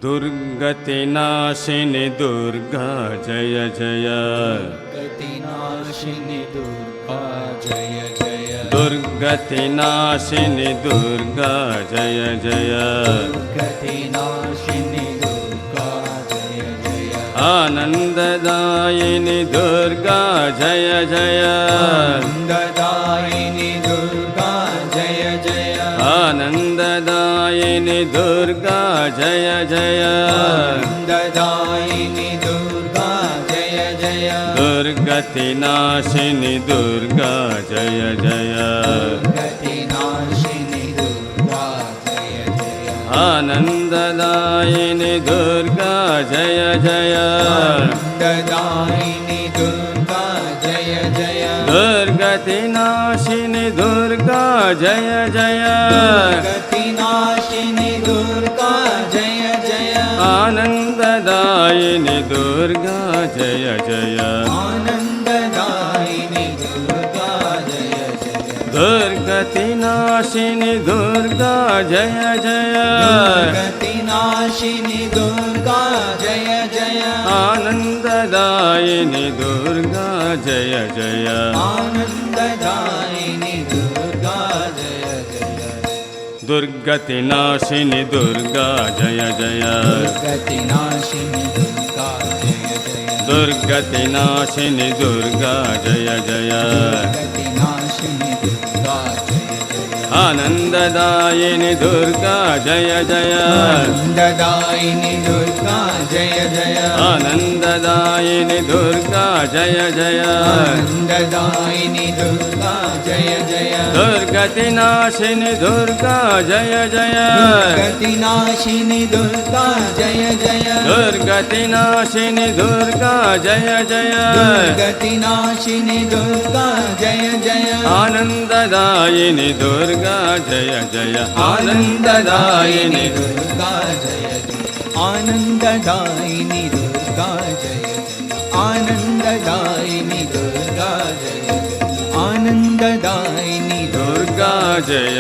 दुर्गतिनाशिनि दुर्गा जय जय दुर्गतिनाशिनि दुर्गा जय जय दुर्गतिनाशिनि दुर्गा जय जय दुर्गतिनाशिनि दुर्गा जय जय आनन्ददायिनि दुर्गा जय जय आनन्ददायिनि दुर्गा जय जय आनन्ददायिनि दुर्गा जय जय आनन्ददायिनि दुर्गा जय जय दुर्गतिनाशिनि दुर्गा जय जय दुर्गतिनाशिनि दुर्गा जय जय आनन्ददायिनि दुर्गा जय जय आनन्ददायिनि दुर्गा जय जय दुर्गतिनाशिनि दुर्गा जय जय दुर्गतिनाशिनि दुर्गा जय जय आनन्ददायिनि दुर्गा जय जय आनन्ददायिनि दुर्गा जय जय दुर्गतिनाशिनि दुर्गा जय जय दुर्गतिनाशिनि दुर्गा जय जय आनन्ददायिनि दुर्गा जय जय आनन्ददायिनि दुर्गा जय जय दुर्गतिनाशिनि दुर्गा जय जय दुर्गतिनाशिनि दुर्गा जय जय दुर्गतिनाशिनि दुर्गा जय जय दुर्गतिनाशिनि दुर्गा जय जय आनन्ददायिनि दुर्गा जय जय आनन्ददायिनि दुर्गा जय जय आनन्ददायिनि दुर्गा जय जय आनन्ददायिनि दुर्गा जय जय दुर्गतिनाशिनि दुर्गा जय जय दुर्गतिनाशिनि दुर्गा जय जय दुर्गतिनाशिनि दुर्गा जय जय दुर्गतिनाशिनि दुर्गा जय जय आनन्ददायिनि दुर्गा जय जय आनन्ददायिनि दुर्गा जय जय आनन्ददायिनि दुर्गा जय जय आनन्ददायिनि दुर्गा जय जय आनन्ददायिनि दुर्गा जय